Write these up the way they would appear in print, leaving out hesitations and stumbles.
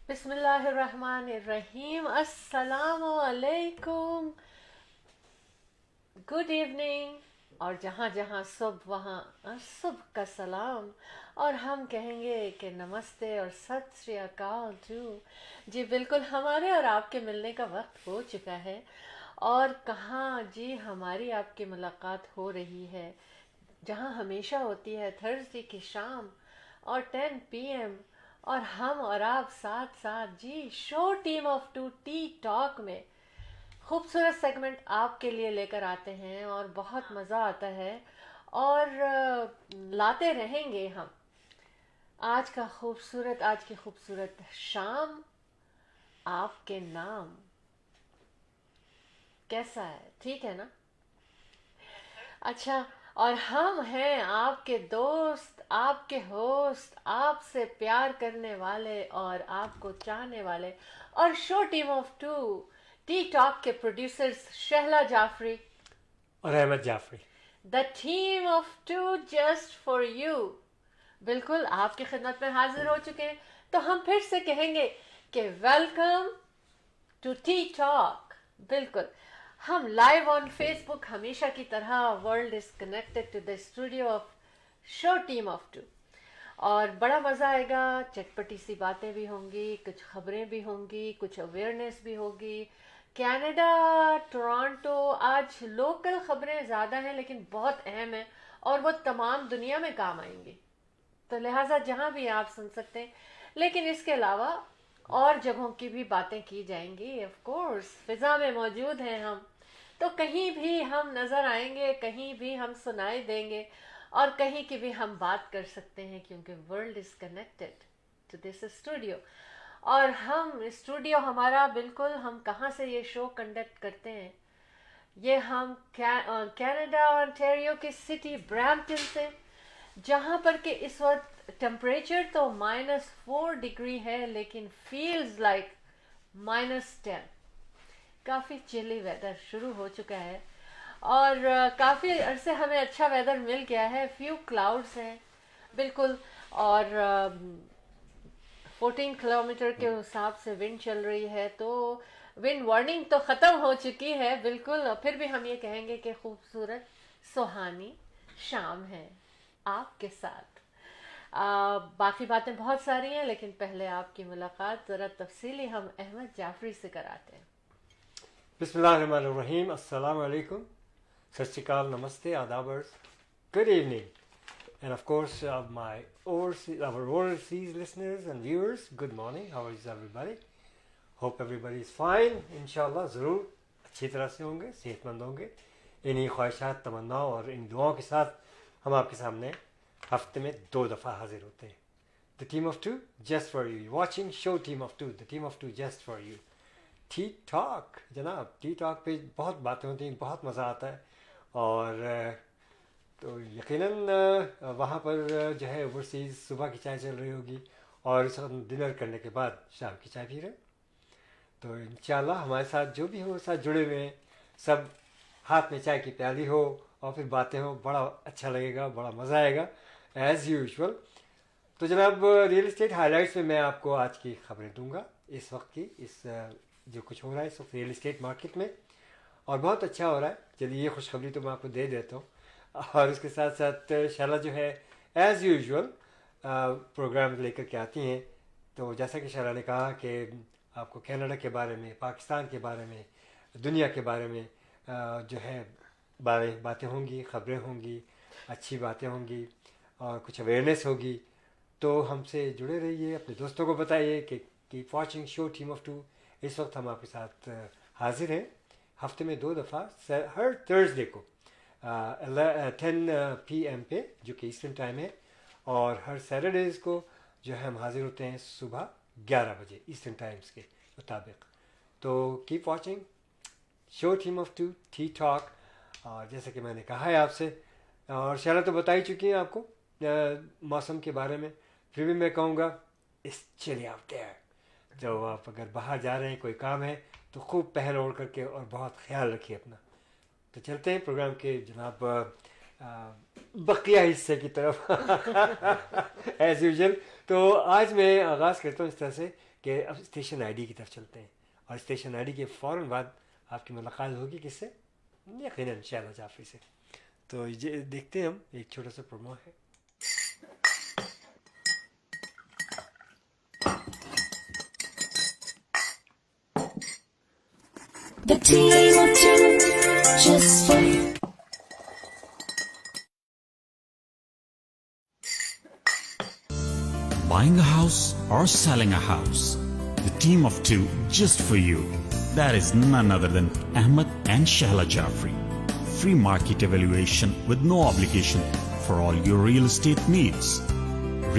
بسم اللہ الرحمن الرحیم. السلام علیکم. Good evening. اور جہاں جہاں صبح وہاں صبح کا سلام. اور ہم کہیں گے کہ نمستے اور ست شری اکال ٹو. جی بالکل ہمارے اور آپ کے ملنے کا وقت ہو چکا ہے. اور کہاں جی ہماری آپ کی ملاقات ہو رہی ہے جہاں ہمیشہ ہوتی ہے تھرسڈے کی شام اور 10 PM. اور ہم اور آپ ساتھ ساتھ جی show team of two tea talk میں خوبصورت سیگمنٹ آپ کے لیے لے کر آتے ہیں اور بہت مزہ آتا ہے اور لاتے رہیں گے ہم. آج کی خوبصورت شام آپ کے نام کیسا ہے؟ ٹھیک ہے نا؟ اچھا. اور ہم ہیں آپ کے دوست، آپ کے ہوسٹ، آپ سے پیار کرنے والے اور آپ کو چاہنے والے اور show team of two tea talk کے پروڈیوسرز شہلا جعفری اور Ahmed Jafri. The team of two just for you بالکل آپ کی خدمت میں حاضر ہو چکے ہیں. تو ہم پھر سے کہیں گے کہ ویلکم ٹو ٹی ٹاک. بالکل ہم لائیو آن فیس بک ہمیشہ کی طرح world is connected to the studio of show team of two. اور بڑا مزہ آئے گا. چٹپٹی سی باتیں بھی ہوں گی، کچھ خبریں بھی ہوں گی، کچھ اویئرنیس بھی ہوگی. کینیڈا، ٹورانٹو، آج لوکل خبریں زیادہ ہیں لیکن بہت اہم ہیں اور وہ تمام دنیا میں کام آئیں گی. تو لہٰذا جہاں بھی آپ سن سکتے ہیں. لیکن اس کے علاوہ اور جگہوں کی بھی باتیں کی جائیں گی. آف کورس فضا میں موجود ہیں ہم، تو کہیں بھی ہم نظر آئیں گے، کہیں بھی ہم سنائی دیں گے اور کہیں کی بھی ہم بات کر سکتے ہیں کیونکہ world is connected to this studio. اور ہم اسٹوڈیو ہمارا بالکل ہم کہاں سے یہ شو کنڈکٹ کرتے ہیں، یہ ہم کینیڈا انٹیریو کی سٹی برامپٹن سے، جہاں پر کہ اس وقت ٹمپریچر تو -4 ڈگری ہے لیکن فیلز لائک -10. کافی چلی ویدر شروع ہو چکا ہے اور کافی عرصے ہمیں اچھا ویدر مل گیا ہے. فیو کلاؤڈس ہیں بالکل. اور 14 کلومیٹر کے حساب سے ونڈ چل رہی ہے، تو ونڈ وارننگ تو ختم ہو چکی ہے بالکل. پھر بھی ہم یہ کہیں گے کہ خوبصورت سہانی شام ہے آپ کے ساتھ. باقی باتیں بہت ساری ہیں لیکن پہلے آپ کی ملاقات ذرا تفصیلی ہم احمد جعفری سے کراتے ہیں. بسم اللہ الرحمن الرحیم. السلام علیکم. ست شری اکال, namaste, adabers, good evening, and of course our overseas listeners and viewers, good morning. How is everybody? Hope everybody is fine. انشاءاللہ ضرور اچھی طرح سے ہوں گے، صحت مند ہوں گے. انہی خواہشات، تمناؤں اور ان دعاؤں کے ساتھ ہم آپ کے سامنے ہفتے میں 2 دفعہ حاضر ہوتے ہیں. The team of two just for you. You're watching show team of two, the team of two just for you. T talk جناب، ٹی ٹاک پہ بہت باتیں ہوتی ہیں، بہت مزہ آتا ہے. اور تو یقیناً وہاں پر جو ہے اوورسیز صبح کی چائے چل رہی ہوگی اور اس وقت ڈنر کرنے کے بعد شام کی چائے پی رہے. تو انشاءاللہ ہمارے ساتھ جو بھی ہو، ساتھ جڑے ہوئے ہیں سب، ہاتھ میں چائے کی پیالی ہو اور پھر باتیں ہوں، بڑا اچھا لگے گا، بڑا مزہ آئے گا ایز یوزول. تو جناب ریئل اسٹیٹ ہائی لائٹس میں میں آپ کو آج کی خبریں دوں گا اس وقت کی، اس جو کچھ ہو رہا ہے اس وقت ریئل اسٹیٹ مارکیٹ میں، اور بہت اچھا ہو رہا ہے. چلیے یہ خوشخبری تو میں آپ کو دے دیتا ہوں. اور اس کے ساتھ ساتھ شیلا جو ہے ایز یوزول پروگرام لے کر کے آتی ہیں. تو جیسا کہ شیلا نے کہا کہ آپ کو کینیڈا کے بارے میں، پاکستان کے بارے میں، دنیا کے بارے میں جو ہے باتیں ہوں گی، خبریں ہوں گی، اچھی باتیں ہوں گی اور کچھ اویئرنیس ہوگی. تو ہم سے جڑے رہیے، اپنے دوستوں کو بتائیے کہ keep watching show team of two. اس وقت ہم آپ کے ساتھ حاضر ہیں ہفتے میں 2 دفعہ، ہر تھرسڈے کو 10 PM پہ جو کہ ایسٹرن ٹائم ہے، اور ہر سیٹرڈیز کو جو ہے ہم حاضر ہوتے ہیں صبح 11 بجے ایسٹرن ٹائمز کے مطابق. تو cap watching show team of two tea talk. اور جیسا کہ میں نے کہا ہے آپ سے، اور شیلا تو بتا ہی چکی ہیں آپ کو موسم کے بارے میں، پھر بھی میں کہوں گا اس چلی آؤٹ دیئر. جو آپ اگر باہر جا رہے ہیں، کوئی کام ہے تو خوب پہن اوڑھ کر کے اور بہت خیال رکھیے اپنا. تو چلتے ہیں پروگرام کے جناب بقیہ حصے کی طرف ایز یوزل. تو آج میں آغاز کرتا ہوں اس طرح سے کہ اب اسٹیشن آئی ڈی کی طرف چلتے ہیں, اور اسٹیشن آئی ڈی کے فوراً بعد آپ کی ملاقات ہوگی کس سے؟ یقیناً شہلا جعفری سے. تو یہ دیکھتے ہیں ہم ایک چھوٹا سا پرومو ہے. The team of two, just for you. Buying a house or selling a house? The team of two just for you. That is none other than Ahmed and Shahla Jafri. Free market evaluation with no obligation for all your real estate needs.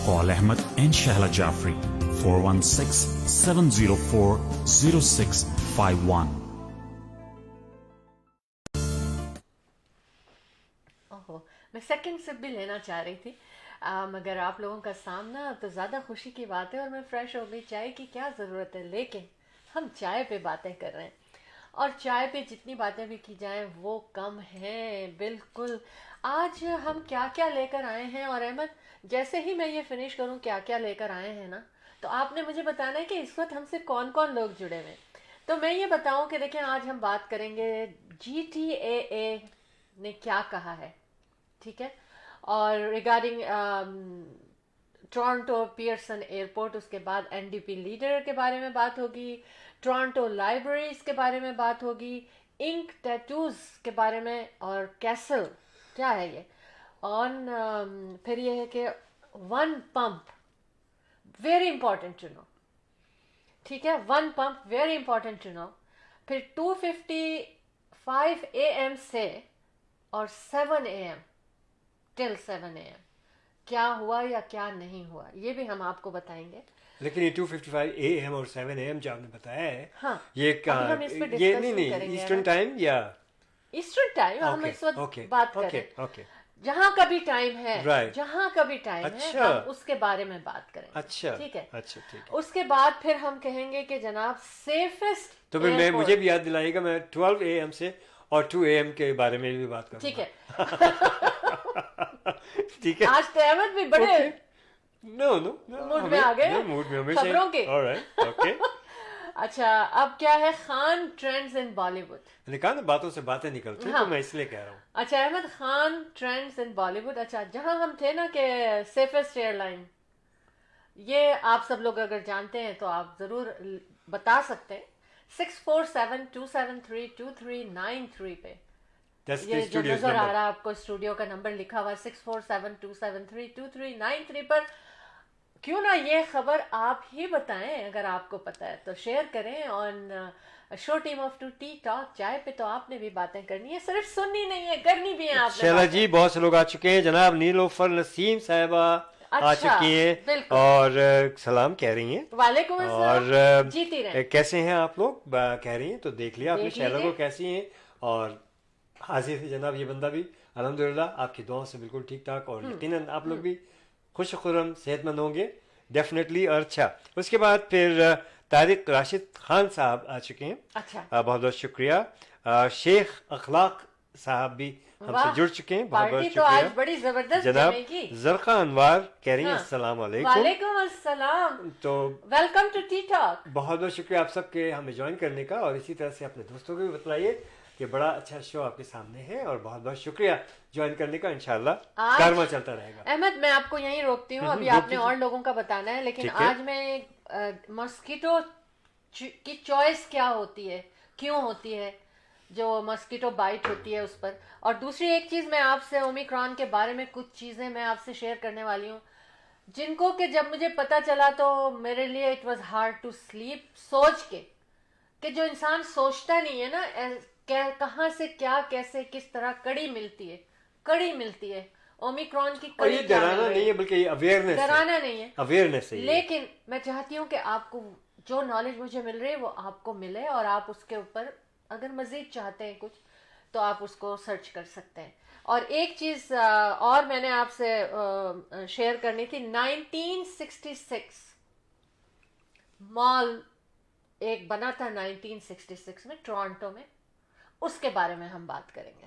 Call Ahmed and Shahla Jafri 416-704-0651. میں second سپ بھی لینا چاہ رہی تھی, مگر آپ لوگوں کا سامنا تو زیادہ خوشی کی بات ہے, اور میں فریش ہو گئی. چائے کی کیا ضرورت ہے, لیکن ہم چائے پہ باتیں کر رہے ہیں, اور چائے پہ جتنی باتیں بھی کی جائیں وہ کم ہیں بالکل. آج ہم کیا کیا لے کر آئے ہیں, اور احمد جیسے ہی میں یہ فنش کروں کیا کیا لے کر آئے ہیں نا, تو آپ نے مجھے بتانا ہے کہ اس وقت ہم سے کون کون لوگ جڑے ہوئے ہیں. تو میں یہ بتاؤں کہ دیکھیں آج ہم بات کریں گے GTA نے کیا کہا ہے, ٹھیک ہے, اور ریگارڈنگ ٹورانٹو پیئرسن ایئرپورٹ, اس کے بعد NDP لیڈر کے بارے میں بات ہوگی, ٹورانٹو لائبریریز کے بارے میں بات ہوگی, انک ٹیٹوز کے بارے میں, اور کیسل کیا ہے یہ, اور پھر یہ ہے کہ one pump very important to know, ٹھیک ہے, one pump very important to know. پھر 2:55 AM سے اور 7 AM ٹل 7 AM کیا ہوا یا کیا نہیں ہوا, یہ بھی ہم آپ کو بتائیں گے. لیکن یہ 2:55 AM اور 7 AM جو آپ نے بتایا ہے, ہاں یہ نہیں ایسٹرن ٹائم یا ایسٹرن ٹائم ہم اس وقت بات کریں, جہاں کا بھی ٹائم ہے, جہاں کا بھی ٹائم ہے ہم اس کے بارے میں بات کریں. اچھا ٹھیک ہے, اچھا ٹھیک ہے. اس کے بعد پھر ہم کہیں گے کہ جناب سیفسٹ, تو پھر مجھے بھی یاد دلائیے گا, میں 12 AM سے اور 2 AM کے بارے میں بھی بات کروں. ٹھیک ہے, ٹھیک ہے. آج تو احمد بھی بڑے موڈ میں آ گئے خبروں کے. اچھا, اب کیا ہے Khan trends in Bollywood, کہا نا باتوں سے باتیں نکلتی ہیں, تو میں اس لیے کہہ رہا ہوں. اچھا Ahmed, Khan trends in Bollywood. اچھا, جہاں ہم تھے نا کہ سیفسٹ ایئر لائن, یہ آپ سب لوگ اگر جانتے ہیں تو آپ ضرور بتا سکتے ہیں. 6472732393 پہ یہ جو نظر آ رہا ہے آپ کو اسٹوڈیو کا نمبر لکھا ہوا ہے 6472732393 پر. کیوں نہ یہ خبر آپ ہی بتائیں, اگر آپ کو پتہ ہے تو شیئر کریں on show team of 2 tea talk. چائے پہ تو آپ نے بھی باتیں کرنی ہے, صرف سننی نہیں ہے, کرنی بھی ہیں آپ نے. شیلا جی, بہت سے لوگ آ چکے ہیں. جناب نیلوفر نسیم صاحبہ آ چکی ہیں اور سلام کہہ رہی ہیں. وعلیکم السلام, اور جیتی رہیں. کیسے ہیں آپ لوگ کہہ رہی ہیں, تو دیکھ لیا آپ نے شیلا کو کیسی ہیں. اور حاضر ہے جناب یہ بندہ بھی الحمدللہ آپ کی دعاؤں سے بالکل ٹھیک ٹھاک, اور یقیناً آپ لوگ بھی خوش خرم صحت مند ہوں گے ڈیفینیٹلی. اور اچھا, اس کے بعد پھر طارق راشد خان صاحب آ چکے ہیں. اچھا, بہت بہت شکریہ. شیخ اخلاق صاحب بھی ہم سے جڑ چکے ہیں, بہت بہت شکریہ. بڑی زبردست جناب زرقا انوار کہہ رہی ہیں السلام علیکم. وعلیکم السلام, تو ویلکم ٹو ٹی ٹاک. بہت بہت شکریہ آپ سب کے ہمیں جوائن کرنے کا, اور اسی طرح سے اپنے دوستوں کو بھی بتلائیے کہ بڑا اچھا شو آپ کے سامنے ہے, اور بہت بہت شکریہ جوائن کرنے کا. انشاءاللہ کارواں چلتا رہے گا. احمد میں آپ کو یہیں روکتی ہوں, ابھی آپ نے اور لوگوں کا بتانا ہے, لیکن آج میں مسکیٹو کی چوائس کیا ہوتی ہے, کیوں ہوتی ہے, جو مسکیٹو بائٹ ہوتی ہے اس پر. اور دوسری ایک چیز میں آپ سے اومیکرون کے بارے میں کچھ چیزیں میں آپ سے شیئر کرنے والی ہوں, جن کو کہ جب مجھے پتا چلا تو میرے لیے it was hard to sleep, سوچ کے کہ جو انسان سوچتا نہیں ہے نا کہاں سے کیا کیسے کس طرح کڑی ملتی ہے اومیکرون کی کڑی. یہ ڈرانا نہیں ہے بلکہ یہ اویئرنس, ڈرانا نہیں ہے, اویئرنس ہے. لیکن میں چاہتی ہوں کہ آپ کو جو نالج مجھے مل رہی ہے وہ آپ کو ملے, اور آپ اس کے اوپر اگر مزید چاہتے ہیں کچھ تو آپ اس کو سرچ کر سکتے ہیں. اور ایک چیز اور میں نے آپ سے شیئر کرنی تھی, 1966 مال ایک بنا تھا 1966 میں ٹورانٹو میں, اس کے بارے میں ہم بات کریں گے.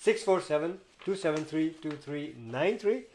647-273-2393.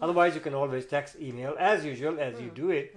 Otherwise you can always text, email as usual as you do it.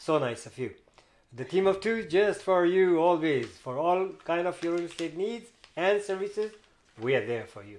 So nice of you. The team of two just for you always. For all kind of your real estate needs and services, we are there for you.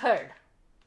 3rd.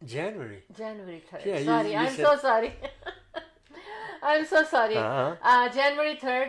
January. January 3rd. Yeah, sorry, you I'm said- so sorry. I'm so sorry. January 3rd.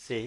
See?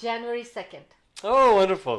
January 2nd. Oh, wonderful.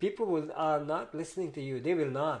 people are not listening to you, they will not.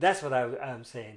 That's what I am saying.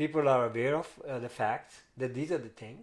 people are aware of the facts that these are the things.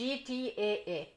GTAA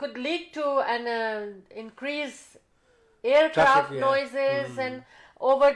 could lead to an increase aircraft noises and over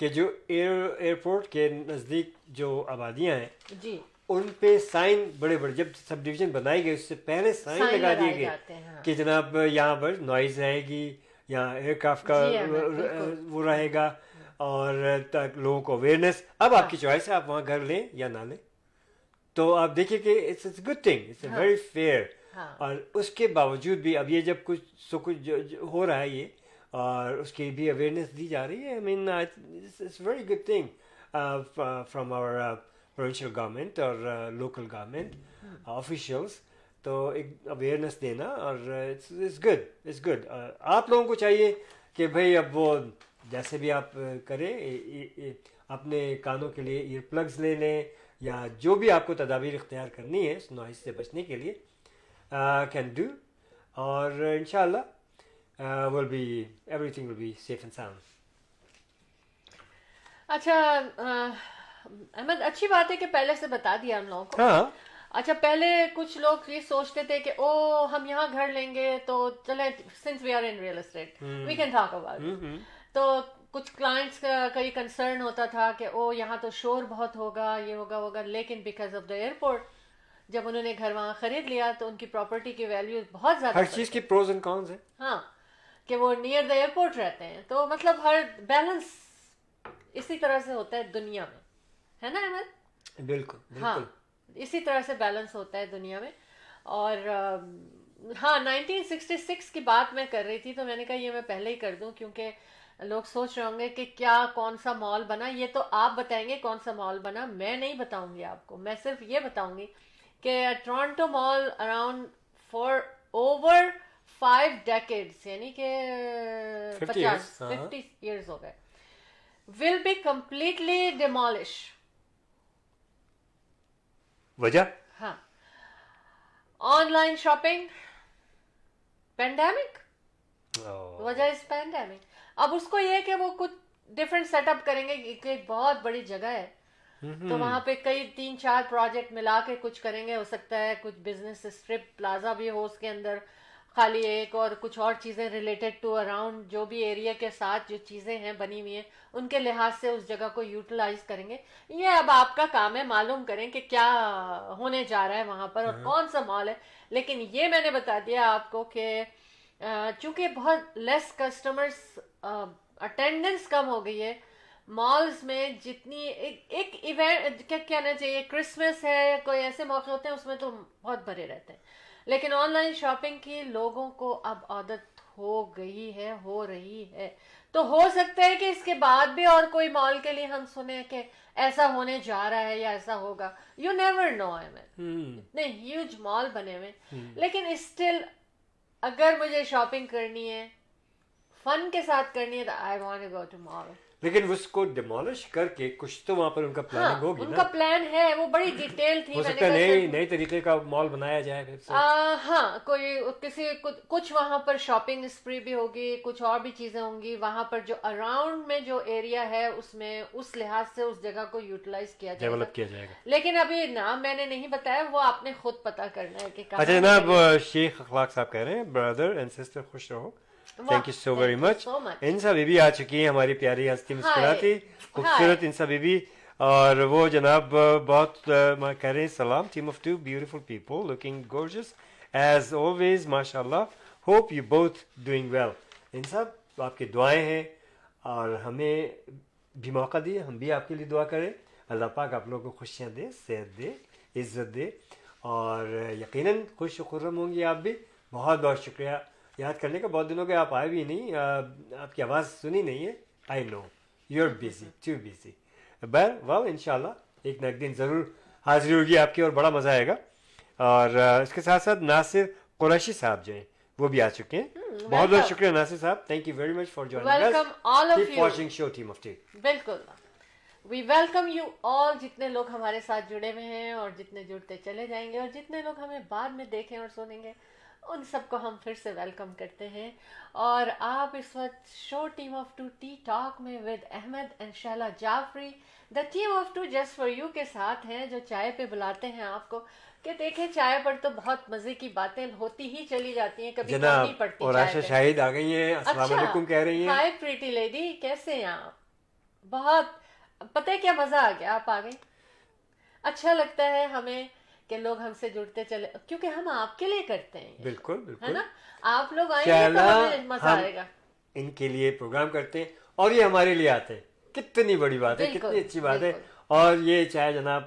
کہ جو airport کے نزدیک جو آبادیاں ہیں جی ان پہ sign بڑے بڑے، جب سب ڈویژن بنائی گئی اس سے پہلے سائن لگا دیے گئے کہ جناب یہاں پر نوائز رہے گی یا ایئر کرافٹ کا وہ رہے گا اور لوگوں کو اویئرنیس. اب آپ کی چوائس ہے، آپ وہاں گھر لیں یا نہ لیں. تو آپ دیکھیے کہ it's good thing, it's a very fair. اور اس کے باوجود بھی اب یہ جب کچھ ہو رہا ہے یہ، اور اس کی بھی اویئرنیس دی جا رہی ہے. I mean it's very good thing from our provincial government اور لوکل گورنمنٹ آفیشیلس. تو ایک اویئرنیس دینا اور اٹس گڈ. آپ لوگوں کو چاہیے کہ بھائی اب وہ جیسے بھی آپ کریں اپنے کانوں کے لیے ایئر پلگز لے لیں یا جو بھی آپ کو تدابیر اختیار کرنی ہے اس نوائز سے بچنے کے لیے کین ڈو. اور انشاءاللہ will be everything will be safe and sound. اچھا احمد، اچھی بات ہے کہ پہلے سے بتا دیا ہم لوگوں کو. ہاں اچھا پہلے کچھ لوگ یہ سوچتے تھے کہ ہم یہاں گھر لیں گے تو چلیں since we are in real estate we can talk about. تو کچھ کلائنٹس کا یہ کنسرن ہوتا تھا کہ یہاں تو شور بہت ہوگا، یہ ہوگا. لیکن بیکاز آف دا ایئرپورٹ جب انہوں نے گھر وہاں خرید لیا تو ان کی پراپرٹی کی ویلیو بہت زیادہ، ہر چیز کی پروز اینڈ کونز ہیں. ہاں کہ وہ نیئر دا ایئرپورٹ رہتے ہیں. تو مطلب ہر بیلنس اسی طرح سے ہوتا ہے دنیا میں، ہے نا احمد؟ بالکل ہاں اسی طرح سے بیلنس ہوتا ہے دنیا میں. اور ہاں 1966 کی بات میں کر رہی تھی تو میں نے کہا یہ میں پہلے ہی کر دوں کیونکہ لوگ سوچ رہے ہوں گے کہ کیا کون سا مال بنا. یہ تو آپ بتائیں گے کون سا مال بنا، میں نہیں بتاؤں گی آپ کو. میں صرف یہ بتاؤں گی کہ Toronto mall around for over 5 decades یعنی کہ 50 years ہو گئے will be completely demolished. وجہ ہاں آن لائن شاپنگ، پینڈیمک. وجہ اس پینڈیمک. اب اس کو یہ کہ وہ کچھ ڈفرینٹ سیٹ اپ کریں گے کہ ایک بہت بڑی جگہ ہے تو وہاں پہ کئی 3-4 پروجیکٹ ملا کے کچھ کریں گے. ہو سکتا ہے کچھ بزنس اسٹرپ پلازا بھی ہو اس کے اندر خالی ایک، اور کچھ اور چیزیں ریلیٹڈ ٹو اراؤنڈ جو بھی ایریا کے ساتھ جو چیزیں ہیں بنی ہوئی ہیں ان کے لحاظ سے اس جگہ کو یوٹیلائز کریں گے. یہ اب آپ کا کام ہے معلوم کریں کہ کیا ہونے جا رہا ہے وہاں پر اور کون سا مال ہے. لیکن یہ میں نے بتا دیا آپ کو کہ چونکہ بہت لیس کسٹمرز، اٹینڈنس کم ہو گئی ہے مالز میں. جتنی ایک ایونٹ کیا کہنا چاہیے، کرسمس ہے، کوئی ایسے موقع ہوتے ہیں اس میں تو بہت بھرے رہتے ہیں. لیکن آن لائن شاپنگ کی لوگوں کو اب عادت ہو گئی ہے، ہو رہی ہے. تو ہو سکتا ہے کہ اس کے بعد بھی اور کوئی مال کے لیے ہم سنیں کہ ایسا ہونے جا رہا ہے یا ایسا ہوگا. You never know. اتنے ہیوج مال بنے ہوئے. لیکن اسٹل اگر مجھے شاپنگ کرنی ہے، فن کے ساتھ کرنی ہے، تو I want to go to mall. لیکن اس کو ڈیمولش کر کے کچھ تو وہاں پر ان کا پلاننگ ہوگی ان کا پلان ہے، وہ بڑی ڈیٹیل تھی. ہو سکتا ہے نئے طریقے کا مال بنایا جائے پھر سے. ہاں کوئی کچھ وہاں پر شاپنگ اسپری بھی ہوگی، کچھ اور بھی چیزیں ہوں گی وہاں پر جو اراؤنڈ میں جو ایریا ہے اس میں اس لحاظ سے اس جگہ کو یوٹیلائز کیا جائے گا، ڈیولپ کیا جائے گا. لیکن ابھی نام میں نے نہیں بتایا، وہ آپ نے خود پتا کرنا ہے کہ اچھا جناب شیخ اخلاق صاحب کہہ رہے ہیں بردر اینڈ سسٹر خوش رہو. Thank you so very much. انسا بی بی آ چکی ہیں ہماری پیاری ہستی مسکراتی خوبصورت انسا بی بی. اور وہ جناب بہت کہہ رہے ہیں سلام team of 2 beautiful people looking gorgeous as always ماشاء اللہ. Hope you both doing well. انسا آپ کی دعائیں ہیں اور ہمیں بھی موقع دیے، ہم بھی آپ کے لیے دعا کریں. اللہ پاک آپ لوگوں کو خوشیاں دے، صحت دے، عزت دے اور یقیناً خوش و خرم ہوں گی آپ بھی. بہت بہت شکریہ یاد کرنے کا. بہت دنوں کے آپ آئے بھی نہیں، آپ کی آواز سنی نہیں ہے. I know you are busy, too busy. Well انشاءاللہ ایک نہ ایک دن ضرور حاضری ہوگی آپ کی اور بڑا مزہ آئے گا. اور اس کے ساتھ ساتھ ناصر قریشی صاحب جو ہیں وہ بھی آ چکے ہیں. بہت بہت شکریہ ناصر صاحب. Thank you very much for joining us. Keep watching show Team of 2. بالکل وی ویلکم یو آل. جتنے لوگ ہمارے ساتھ جڑے ہوئے ہیں اور جتنے جڑتے چلے جائیں گے اور جتنے لوگ ہمیں بعد میں دیکھیں اور سنیں گے ان سب کو ہم پھر سے ویلکم کرتے ہیں. اور آپ اس وقت show team of 2 tea talk میں with Ahmed and Shehla Jafri the team of 2 just for you کے ساتھ ہیں، جو چائے پہ بلاتے ہیں آپ کو کہ دیکھیں چائے پر تو بہت مزے کی باتیں ہوتی ہی چلی جاتی ہیں، کبھی کم نہیں پڑتی. اور عائشہ شاہد آ گئی ہیں، السلام علیکم کہہ رہی ہیں. ہائی پریٹی لیڈی، کیسے ہیں آپ؟ بہت پتہ ہے کیا مزہ آ گیا, آپ آ گئی. اچھا لگتا ہے ہمیں کہ لوگ ہم سے جڑتے چلے, کیونکہ ہم آپ کے لیے کرتے ہیں, بالکل ہے بالکل. نا. آپ لوگ آئیں گے تو ہمیں مزہ آئے گا. ان کے لیے پروگرام کرتے ہیں اور یہ ہمارے لیے آتے ہیں. کتنی بڑی بات ہے, بالکل, کتنی اچھی بات ہے. بالکل. اور یہ چائے جناب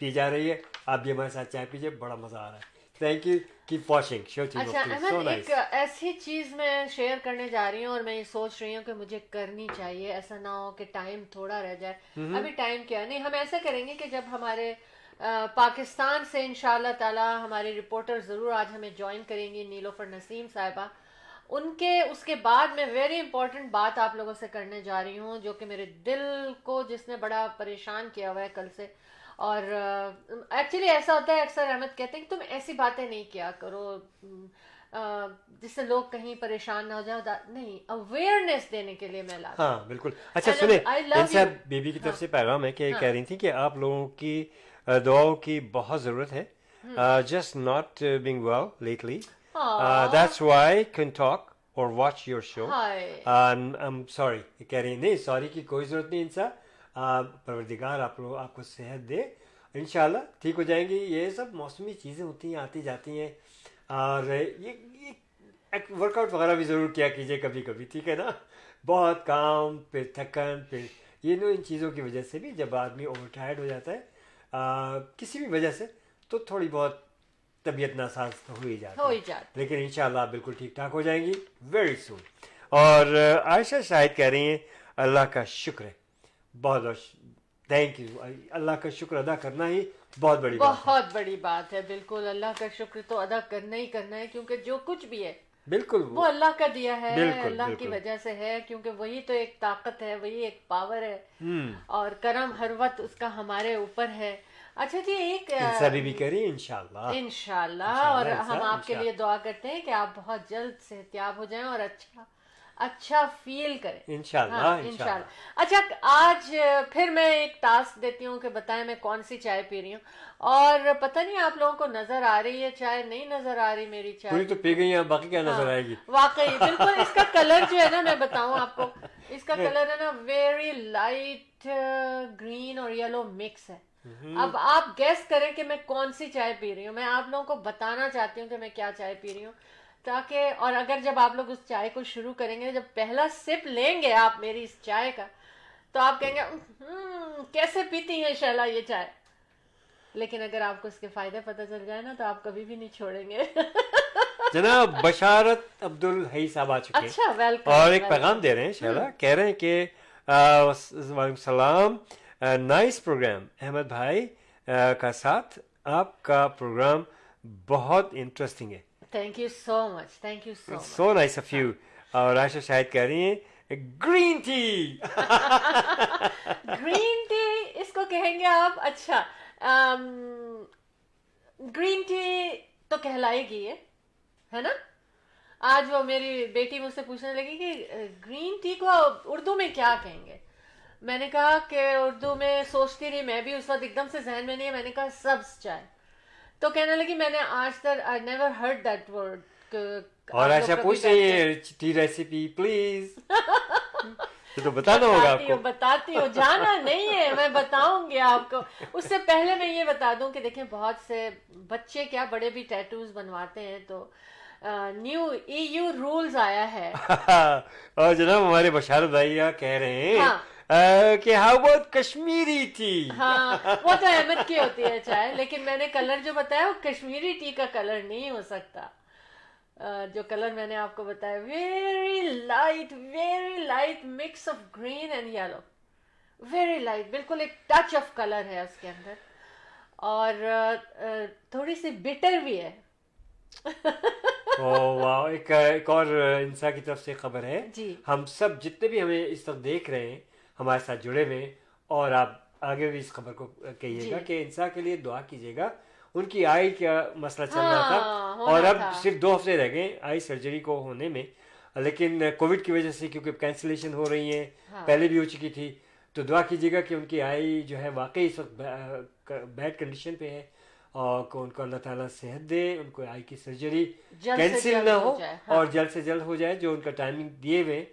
پی جا رہی ہے, آپ بھی ہمارے ساتھ چائے پیجیے, بڑا مزہ آ رہا ہے. Thank you, cap watching show team اچھا آف ٹو. احمد, سو ایک نائس. ایسی چیز میں شیئر کرنے جا رہی ہوں اور میں یہ سوچ رہی ہوں کہ مجھے کرنی چاہیے, ایسا نہ ہو کہ ٹائم تھوڑا رہ جائے. ابھی ٹائم کیا نہیں, ہم ایسا کریں گے کہ جب ہمارے پاکستان سے انشاءاللہ تعالی ہماری رپورٹر ضرور آج ہمیں جوائن کریں گی, نیلوفر نسیم صاحبہ, ان کے اس کے بعد میں ویری امپورٹنٹ بات آپ لوگوں سے کرنے جا رہی ہوں جو کہ میرے دل کو جس نے بڑا پریشان کیا ہوا ہے کل سے. اور ایکچولی ایسا ہوتا ہے, اکثر احمد کہتے ہیں کہ تم ایسی باتیں نہیں کیا کرو جس سے لوگ کہیں پریشان نہ ہو جائیں. نہیں, اویئرنیس دینے کے لیے میں لاتا ہوں. ہاں بالکل. اچھا سنیں, I love ان صاحب you. بی بی کی طرف سے پیغام ہے کہ کہہ رہی تھی کہ آپ لوگوں کی دعاؤں کی بہت ضرورت ہے. Just not being well lately, that's why can talk اور واچ یور شو. سوری کہہ رہی نہیں, سوری کی کوئی ضرورت نہیں. انسا پروردگار آپ کو صحت دے, انشاءاللہ ٹھیک ہو جائیں گی. یہ سب موسمی چیزیں ہوتی ہیں, آتی جاتی ہیں. اور یہ ورک آؤٹ وغیرہ بھی ضرور کیا کیجیے کبھی کبھی, ٹھیک ہے نا. بہت کام, پھر تھکن, پھر ان چیزوں کی وجہ سے بھی جب آدمی اوور ٹائرڈ ہو جاتا ہے کسی بھی وجہ سے, تو تھوڑی بہت طبیعت ناساز تو ہو ہی جاتی ہے. لیکن انشاءاللہ آپ بالکل ٹھیک ٹھاک ہو جائیں گی ویری سون. اور عائشہ شاہد کہہ رہی ہیں اللہ کا شکر ہے, بہت بہت تھینک یو. اللہ کا شکر ادا کرنا ہی بہت بڑی بات ہے. بہت بڑی بات ہے, بالکل. اللہ کا شکر تو ادا کرنا ہی کرنا ہے, کیونکہ جو کچھ بھی ہے بالکل وہ اللہ کا دیا ہے, بالکل, اللہ کی بالکل. وجہ سے ہے, کیونکہ وہی تو ایک طاقت ہے, وہی ایک پاور ہے, اور کرم ہر وقت اس کا ہمارے اوپر ہے. اچھا جی, ایک سبھی بھی کری انشاءاللہ انشاءاللہ, اور ہم آپ کے لیے دعا کرتے ہیں کہ آپ بہت جلد صحتیاب ہو جائیں اور اچھا فیل کریں انشاءاللہ. اچھا, آج پھر میں ایک ٹاسک دیتی ہوں کہ بتائیں میں کون سی چائے پی رہی ہوں. اور پتہ نہیں آپ لوگوں کو نظر آ رہی ہے چائے, نہیں نظر آ رہی میری چائے, پوری تو پی گئی ہیں, باقی کیا نظر آئے گی. واقعی بالکل. اس کا کلر جو ہے نا, میں بتاؤں آپ کو, اس کا کلر ہے نا ویری لائٹ گرین اور یلو مکس ہے. اب آپ گیس کریں کہ میں کون سی چائے پی رہی ہوں. میں آپ لوگوں کو بتانا چاہتی ہوں کہ میں کیا چائے پی رہی ہوں, تاکہ, اور اگر جب آپ لوگ اس چائے کو شروع کریں گے, جب پہلا سپ لیں گے آپ میری اس چائے کا, تو آپ کہیں گے کیسے پیتی ہیں شہلا یہ چائے. لیکن اگر آپ کو اس کے فائدے پتہ چل جائے نا, تو آپ کبھی بھی نہیں چھوڑیں گے. جناب بشارت عبد الحی صاحب آ چکے ہیں. اچھا, ویلکم. اور ایک پیغام دے رہے ہیں شہلا, کہہ رہے ہیں کہ وعلیکم السلام, نائس پروگرام احمد بھائی کا ساتھ, آپ کا پروگرام بہت انٹرسٹنگ ہے. Thank you so much, thank you so much. So nice of you. اور عائشہ شاہد کہہ رہی ہیں گرین ٹی. گرین ٹی اس کو کہیں گے آپ. اچھا, گرین ٹی تو کہلائے گی یہ, ہے نا. آج وہ میری بیٹی مجھ سے پوچھنے لگی کہ گرین ٹی کو اردو میں کیا کہیں گے. میں نے کہا کہ اردو میں سوچتی رہی, میں بھی اس وقت ایک دم سے ذہن میں نہیں ہے. میں نے کہا سبز چائے. تو کہنے لگی میں نے آج تک I never heard that word. اور ایسا پوچھ رہی ہے ٹی ریسیپی پلیز. تو بتانا ہوگا آپ کو. بتاتی ہوں, جانا نہیں ہے, میں بتاؤں گی آپ کو. اس سے پہلے میں یہ بتا دوں کہ دیکھیں, بہت سے بچے کیا بڑے بھی ٹیٹوز بنواتے ہیں, تو نیو EU رولز آیا ہے. اور جناب ہمارے بشارت بھائی کہہ رہے ہیں کہ ہاؤ اباؤٹ کشمیری ٹی. ہاں, وہ تو احمد کی ہوتی ہے چائے, لیکن میں نے کلر جو بتایا وہ کشمیری ٹی کا کلر نہیں ہو سکتا. جو کلر میں نے آپ کو بتایا, very light mix of green and yellow, very light, بالکل ایک ٹچ آف کلر ہے اس کے اندر, اور تھوڑی سی بٹر بھی ہے. واو. ایک اور انسان کی طرف سے خبر ہے. جی, ہم سب جتنے بھی ہمیں اس وقت دیکھ رہے ہیں, ہمارے ساتھ جڑے ہوئے ہیں, اور آپ آگے بھی اس خبر کو کہیے گا کہ انسان کے لیے دعا کیجیے گا. ان کی آئی کا مسئلہ چل رہا تھا, اور اب صرف 2 ہفتے رہ گئے آئی سرجری کو ہونے میں, لیکن کووڈ کی وجہ سے کیونکہ کینسلیشن ہو رہی ہیں, پہلے بھی ہو چکی تھی, تو دعا کیجیے گا کہ ان کی آئی جو ہے واقعی اس وقت بیڈ کنڈیشن پہ ہے, اور ان کو اللہ تعالیٰ صحت دے, ان کو آئی کی سرجری کینسل نہ ہو اور جلد سے جلد ہو جائے, جو ان کا ٹائمنگ دیے ہوئے.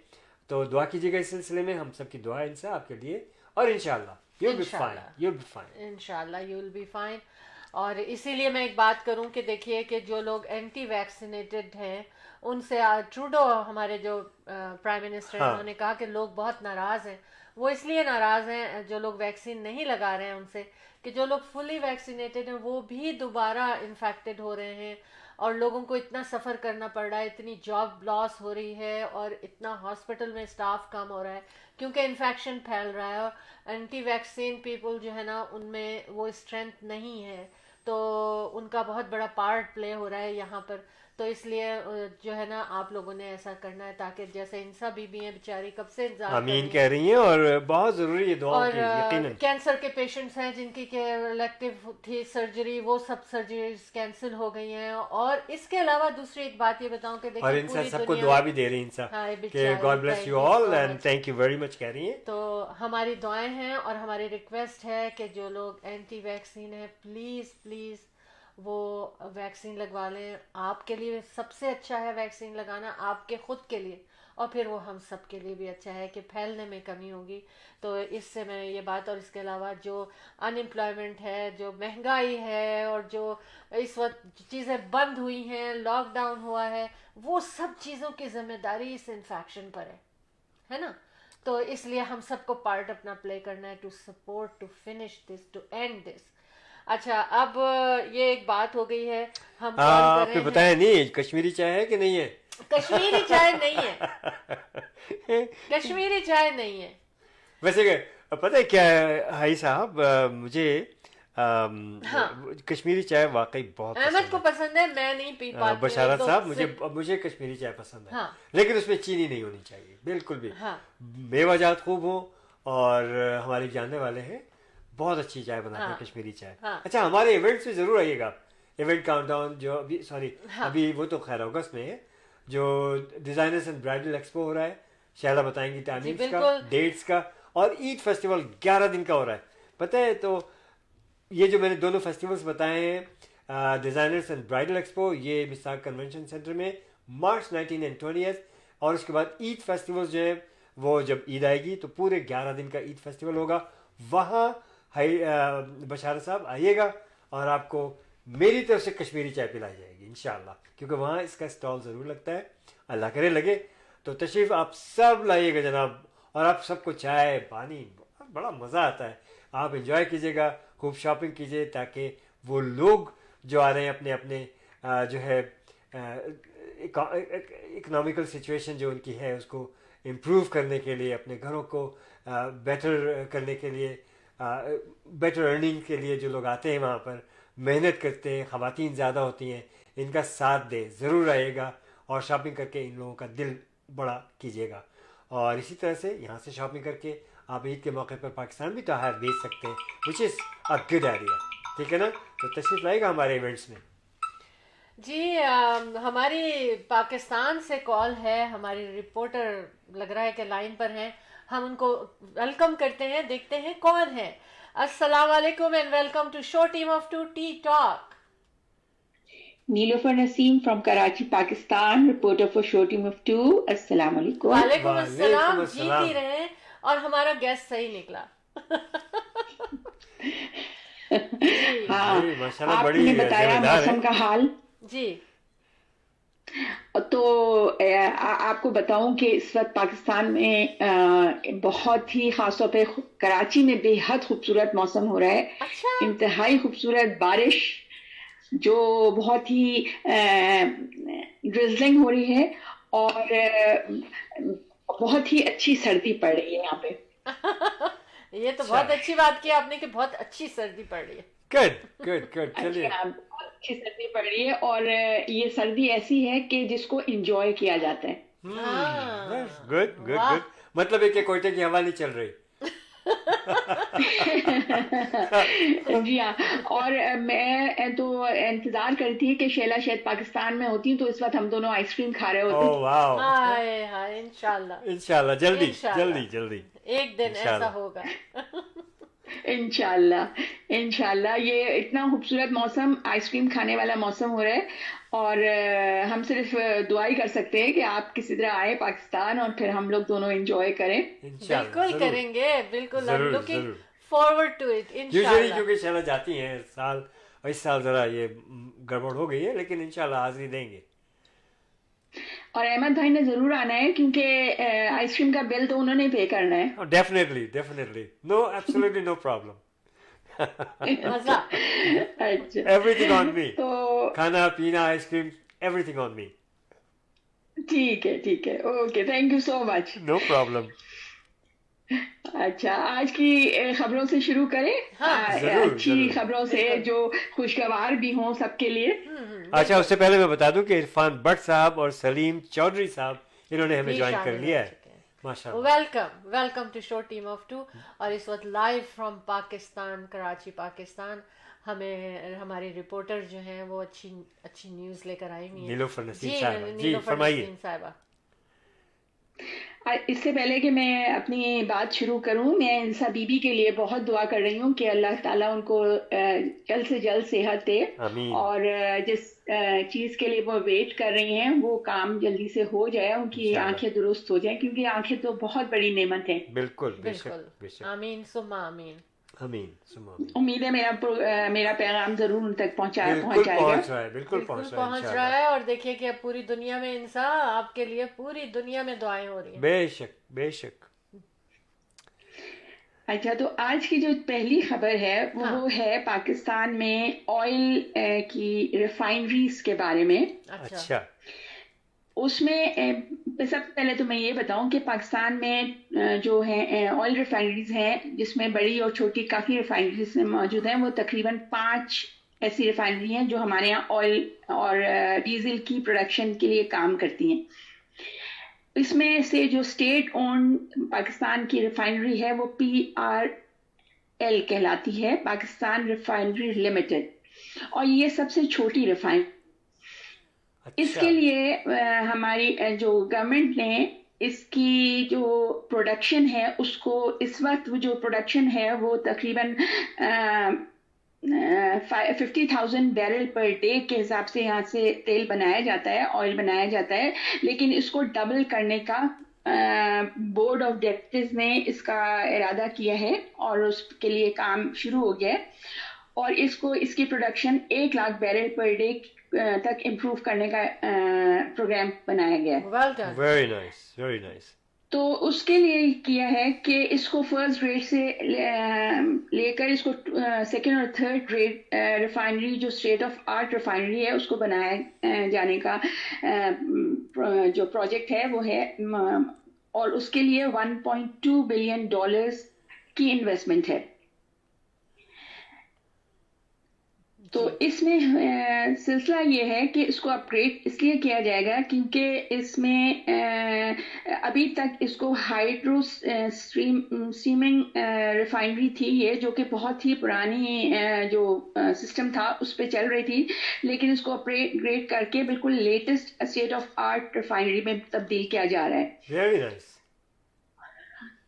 تو دعا کیجیے گا اس سلسلے میں, ہم سب کی دعا ان سے آپ کے لیے, اور انشاءاللہ you'll be fine, you'll be fine. انشاءاللہ یو ول بی فائن. اور اسی لیے میں ایک بات کروں کہ دیکھیے کہ جو لوگ اینٹی ویکسینیٹڈ ہیں ان سے ٹروڈو ہمارے جو پرائم منسٹر انہوں نے کہا کہ لوگ بہت ناراض ہیں. وہ اس لیے ناراض ہیں جو لوگ ویکسین نہیں لگا رہے ہیں ان سے, کہ جو لوگ فلی ویکسینیٹڈ ہیں وہ بھی دوبارہ انفیکٹڈ ہو رہے ہیں, اور لوگوں کو اتنا سفر کرنا پڑ رہا ہے, اتنی جاب لاس ہو رہی ہے, اور اتنا ہاسپٹل میں اسٹاف کم ہو رہا ہے کیونکہ انفیکشن پھیل رہا ہے. اور اینٹی ویکسین پیپل جو ہے نا ان میں وہ اسٹرینتھ نہیں ہے, تو ان کا بہت بڑا پارٹ پلے ہو رہا ہے یہاں پر. تو اس لیے جو ہے نا آپ لوگوں نے ایسا کرنا ہے تاکہ جیسے انسا بی بی ہیں بیچاری کب سے انتظار کر رہی آمین ہیں, کہہ رہی ہیں, اور بہت ضروری ہے دعا اور کی یقیناً. کینسر کے پیشنٹس ہیں جن کی کہ الیکٹیو تھی سرجری, وہ سب سرجریز کینسل ہو گئی ہیں. اور اس کے علاوہ دوسری ایک بات یہ بتاؤں کہ اور دیکھیں ان سے پوری سب کو دنیا دعا بھی دے رہی ہیں ان سے ہاں کہ بیچاری, God bless thank you you all so and much. Thank you very much کہہ رہی ہیں. تو ہماری دعائیں ہیں اور ہماری ریکویسٹ ہے کہ جو لوگ اینٹی ویکسین ہیں پلیز پلیز وہ ویکسین لگوا لیں. آپ کے لیے سب سے اچھا ہے ویکسین لگانا, آپ کے خود کے لیے, اور پھر وہ ہم سب کے لیے بھی اچھا ہے کہ پھیلنے میں کمی ہوگی. تو اس سے میں یہ بات, اور اس کے علاوہ جو ان امپلائمنٹ ہے, جو مہنگائی ہے, اور جو اس وقت چیزیں بند ہوئی ہیں, لاک ڈاؤن ہوا ہے, وہ سب چیزوں کی ذمہ داری اس انفیکشن پر ہے نا. تو اس لیے ہم سب کو پارٹ اپنا پلے کرنا ہے to support, to finish this, to end this. اچھا اب یہ ایک بات ہو گئی ہے, ہم کال آپ کر کو رہے بتایا نہیں کشمیری چائے ہے کہ نہیں ہے؟ کشمیری چائے نہیں ہے, کشمیری چائے نہیں ہے. ویسے پتہ ہے کیا ہے ہائی صاحب, مجھے کشمیری چائے واقعی بہت احمد کو پسند ہے, میں نہیں پی پاتی. بشارت صاحب مجھے کشمیری چائے پسند ہے, لیکن اس میں چینی نہیں ہونی چاہیے بالکل بھی. میوہ جات خوب ہوں, اور ہمارے جاننے والے ہیں بہت اچھی چائے بناتے ہیں کشمیری چائے. اچھا ہمارے ایونٹس میں ضرور آئیے گا, ایونٹ کاؤنٹ ڈاؤن جو ابھی ابھی وہ تو خیر اگست میں ہے, جو ڈیزائنرز اینڈ برائڈل ایکسپو ہو رہا ہے. شہلا بتائیں گی ٹائمنگس کا, ڈیٹس کا, اور عید فیسٹیول 11 دن کا ہو رہا ہے پتہ ہے. تو یہ جو میں نے دونوں فیسٹیولز بتائے ہیں, ڈیزائنرز اینڈ برائڈل ایکسپو, یہ مساق کنونشن سینٹر میں مارچ 19 اینڈ 20, اور اس کے بعد عید فیسٹیولز جو ہے وہ جب عید آئے گی تو پورے 11 دن کا عید فیسٹیول ہوگا. وہاں بشارت صاحب آئیے گا, اور آپ کو میری طرف سے کشمیری چائے پلائی جائے گی انشاءاللہ, کیونکہ وہاں اس کا اسٹال ضرور لگتا ہے, اللہ کرے لگے. تو تشریف آپ سب لائیے گا جناب, اور آپ سب کو چائے پانی بڑا مزہ آتا ہے, آپ انجوائے کیجیے گا, خوب شاپنگ کیجیے, تاکہ وہ لوگ جو آ رہے ہیں اپنے اپنے جو ہے اکنامیکل سچویشن جو ان کی ہے اس کو امپروو کرنے کے لیے, اپنے گھروں کو بیٹر کرنے کے لیے, بیٹر ارننگ کے لیے جو لوگ آتے ہیں وہاں پر محنت کرتے ہیں, خواتین زیادہ ہوتی ہیں, ان کا ساتھ دیں. ضرور آئیے گا اور شاپنگ کر کے ان لوگوں کا دل بڑا کیجیے گا. اور اسی طرح سے یہاں سے شاپنگ کر کے آپ عید کے موقع پر پاکستان بھی تحائف بھیج سکتے ہیں, وچ از اے گڈ آئیڈیا. ٹھیک ہے نا, تو تشریف لائے گا ہمارے ایونٹس میں. جی ہماری پاکستان سے کال ہے, ہماری رپورٹر لگ رہا ہے کہ لائن پر ہیں, ہم ان کو ویلکم کرتے ہیں, دیکھتے ہیں کون ہے. السلام علیکم and welcome to show team of 2 tea talk. Nilofar Naseem from Karachi Pakistan, reporter for show team of 2. السلام علیکم. وعلیکم السلام. جیتی رہے, اور ہمارا گیسٹ صحیح نکلا. ہاں آپ نے بتایا موسم کا حال. جی تو آپ کو بتاؤں کہ اس وقت پاکستان میں بہت ہی خاص طور پہ کراچی میں بے حد خوبصورت موسم ہو رہا ہے. انتہائی خوبصورت بارش جو بہت ہی ڈرزلنگ ہو رہی ہے, اور بہت ہی اچھی سردی پڑ رہی ہے یہاں پہ. یہ تو بہت اچھی بات کی آپ نے کہ بہت اچھی سردی پڑ رہی ہے. Good good good. چلیے بہت اچھی سردی پڑ رہی ہے, اور یہ سردی ایسی ہے کہ جس کو انجوائے کیا جاتا ہے. Good good good. مطلب ہے کہ کوئٹے کی ہوا نہیں چل رہی. جی ہاں, اور میں تو انتظار کرتی تھی کہ شیلا شاید پاکستان میں ہوتی, تو اس وقت ہم دونوں آئس کریم کھا رہے ہوتے. انشاءاللہ جلدی جلدی جلدی ایک دن ایسا ہوگا. انشاءاللہ. یہ اتنا خوبصورت موسم, آئس کریم کھانے والا موسم ہو رہا ہے, اور ہم صرف دعا ہی کر سکتے ہیں کہ آپ کسی طرح آئے پاکستان اور پھر ہم لوگ دونوں انجوائے کریں. بالکل کریں گے, بالکل. ضرور, لوکنگ ضرور. فارورڈ ٹو اٹ یوزلی انشاءاللہ. کیونکہ چلا جاتی ہیں سال, اور اس سال ذرا یہ گڑبڑ ہو گئی ہے, لیکن انشاءاللہ حاضری دیں گے. اور احمد بھائی نے ضرور آنا ہے کیونکہ آئس کریم کا بل تو انہوں نے پے کرنا ہے. Definitely, definitely, no, absolutely no problem. مزہ. اچھا, ایوری تھنگ آن می, تو کھانا پینا ice cream everything on me. ٹھیک ہے, ٹھیک ہے, okay, thank you so much. No problem. اچھا, آج کی خبروں سے شروع کریں. ضرور, اچھی ضرور. خبروں سے جو خوشگوار بھی ہوں سب کے لیے. اچھا, اس سے پہلے میں بتا دوں کہ عرفان بٹ صاحب اور سلیم چودھری صاحب انہوں نے ہمیں جوائن کر لیا ہے. ماشاء اللہ. Welcome, welcome to show team of 2. اور اس وقت لائیو فرام پاکستان, کراچی, پاکستان, ہمیں ہماری رپورٹر جو ہیں وہ اچھی نیوز لے کر آئی ہوئی ہیں. نیلوفر نسیم جی, صاحبہ, جی نیلوفر فرمائیے. نسیم صاحبہ. اس سے پہلے کہ میں اپنی بات شروع کروں, میں انسا بی بی کے لیے بہت دعا کر رہی ہوں کہ اللہ تعالیٰ ان کو جلد سے جلد صحت دے, آمین. اور جس چیز کے لیے وہ ویٹ کر رہی ہیں وہ کام جلدی سے ہو جائے, ان کی آنکھیں درست ہو جائیں, کیونکہ آنکھیں تو بہت بڑی نعمت ہے. بالکل, بے بالکل, شک, بے شک. آمین ثم آمین. آمین ثم آمین. امید ہے میرا پیغام ضرور ان تک پہنچ جائے بالکل گا. پہنچ رہا ہے, بالکل پہنچ پہنچ رہا رہا ہے. ہے. اور دیکھیے کہ اب پوری دنیا میں انسان آپ کے لیے پوری دنیا میں دعائیں ہو رہی ہیں. بے شک, بے شک. اچھا, تو آج کی جو پہلی خبر ہے وہ ہے پاکستان میں آئل کی ریفائنریز کے بارے میں. اچھا, اس میں سب سے پہلے تو میں یہ بتاؤں کہ پاکستان میں جو ہے آئل ریفائنریز ہیں, جس میں بڑی اور چھوٹی کافی ریفائنریز موجود ہیں, وہ تقریباً 5 ایسی ریفائنری ہیں جو ہمارے یہاں آئل اور ڈیزل کی پروڈکشن کے لیے کام کرتی ہیں. اس میں سے جو اسٹیٹ اون پاکستان کی ریفائنری ہے وہ PRL کہلاتی ہے, پاکستان ریفائنری لمیٹڈ, اور یہ سب سے چھوٹی ریفائنری. اس کے لیے ہماری جو گورنمنٹ نے اس کی جو پروڈکشن ہے اس کو, اس وقت جو پروڈکشن ہے وہ تقریباً 50,000 بیرل پر ڈے کے حساب سے یہاں سے تیل بنایا جاتا ہے, آئل بنایا جاتا ہے, لیکن اس کو ڈبل کرنے کا بورڈ آف ڈائریکٹرز نے اس کا ارادہ کیا ہے اور اس کے لیے کام شروع ہو گیا ہے, اور اس کی production 1 lakh barrel per day تک امپروو کرنے کا پروگرام بنایا گیا ہے. Very nice, very nice. تو اس کے لیے کیا ہے کہ اس کو فرسٹ گریڈ سے لے کر اس کو سیکنڈ اور تھرڈ گریڈ ریفائنری جو اسٹیٹ آف آرٹ ریفائنری ہے اس کو بنایا جانے کا جو پروجیکٹ ہے وہ ہے, اور اس کے لیے $1.2 بلین کی انویسٹمنٹ ہے. تو اس میں سلسلہ یہ ہے کہ اس کو اپ گریڈ اس لیے کیا جائے گا کیونکہ اس میں ابھی تک اس کو ہائیڈرو اسٹریمنگ ریفائنری تھی یہ, جو کہ بہت ہی پرانی جو سسٹم تھا اس پہ چل رہی تھی, لیکن اس کو اپ گریڈ کر کے بالکل latest state of art refinery میں تبدیل کیا جا رہا ہے. Very nice.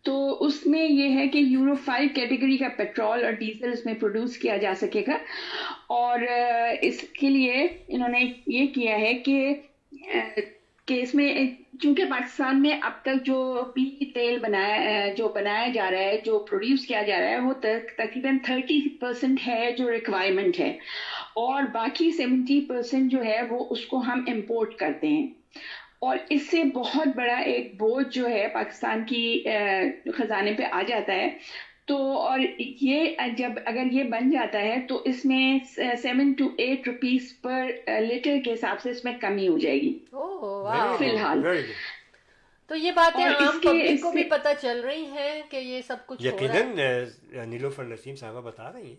تو اس میں یہ ہے کہ یورو 5 کیٹیگری کا پیٹرول اور ڈیزل اس میں پروڈیوس کیا جا سکے گا, اور اس کے لیے انہوں نے یہ کیا ہے کہ اس میں چونکہ پاکستان میں اب تک جو بھی تیل بنایا جا رہا ہے, جو پروڈیوس کیا جا رہا ہے, وہ تقریباً 30% ہے جو ریکوائرمنٹ ہے, اور باقی 70% جو ہے وہ اس کو ہم امپورٹ کرتے ہیں, اور اس سے بہت بڑا ایک بوجھ جو ہے پاکستان کی خزانے پہ آ جاتا ہے. تو اور یہ اگر یہ بن جاتا ہے تو اس میں 7 to 8 روپیز پر لیٹر کے حساب سے اس میں کمی ہو جائے گی فی الحال. تو یہ باتیں عام پبلک کو بھی پتہ چل رہی ہیں کہ یہ سب کچھ ہو رہا ہے. یقیناً نیلوفر نسیم صاحبہ بتا رہی ہیں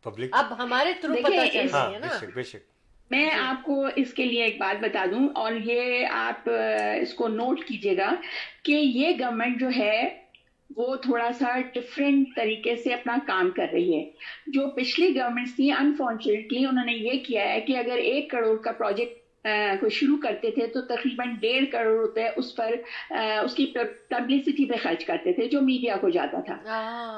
پبلک, اب ہمارے تھرو پتہ چل رہی ہے نا. بے شک. میں آپ کو اس کے لیے ایک بات بتا دوں, اور یہ آپ اس کو نوٹ کیجئے گا کہ یہ گورنمنٹ جو ہے وہ تھوڑا سا ڈفرینٹ طریقے سے اپنا کام کر رہی ہے. جو پچھلی گورنمنٹس تھی انفارچونیٹلی انہوں نے یہ کیا ہے کہ اگر 1 کروڑ کا پروجیکٹ کو شروع کرتے تھے تو تقریباً 1.5 کروڑ روپے اس پر اس کی پبلسٹی پہ خرچ کرتے تھے جو میڈیا کو جاتا تھا.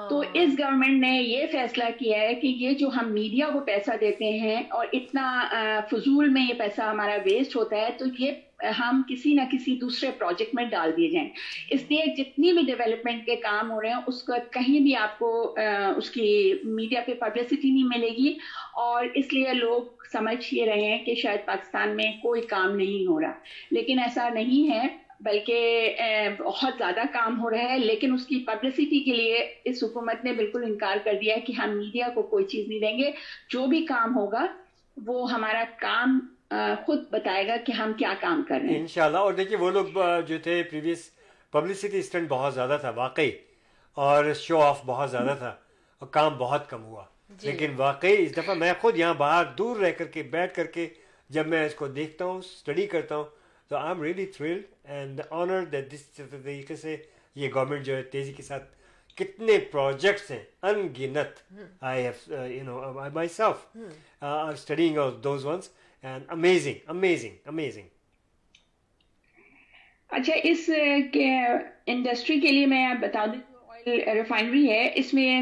تو اس گورنمنٹ نے یہ فیصلہ کیا ہے کہ یہ جو ہم میڈیا کو پیسہ دیتے ہیں اور اتنا فضول میں یہ پیسہ ہمارا ویسٹ ہوتا ہے تو یہ ہم کسی نہ کسی دوسرے پروجیکٹ میں ڈال دیے جائیں. اس لیے جتنی بھی ڈیولپمنٹ کے کام ہو رہے ہیں اس کا کہیں بھی آپ کو اس کی میڈیا پہ پبلسٹی نہیں ملے گی, اور اس لیے لوگ سمجھ یہ رہے ہیں کہ شاید پاکستان میں کوئی کام نہیں ہو رہا, لیکن ایسا نہیں ہے, بلکہ بہت زیادہ کام ہو رہا ہے. لیکن اس کی پبلسٹی کے لیے اس حکومت نے بالکل انکار کر دیا ہے کہ ہم میڈیا کو کوئی چیز نہیں دیں گے. جو بھی کام ہوگا وہ ہمارا کام خود بتائے گا کہ ہم کیا کام کر رہے ہیں انشاءاللہ. اور دیکھیے وہ لوگ جو تھے پریویس پبلسٹی اسٹنٹ بہت زیادہ تھا واقعی, اور شو آف بہت زیادہ تھا اور کام بہت کم ہوا. لیکن واقعی اس دفعہ میں خود یہاں باہر دور رہ کر کے بیٹھ کر کے جب میں اس کو دیکھتا ہوں, اسٹڈی کرتا ہوں, تو I am really thrilled and honoured that this طریقے سے یہ گورنمنٹ جو ہے تیزی کے ساتھ کتنے پروجیکٹس ہیں ان گنت. I have you know myself studying those ones and amazing amazing amazing. اچھا, اس انڈسٹری کے لیے میں بتا دوں آئل ریفائنری ہے, اس میں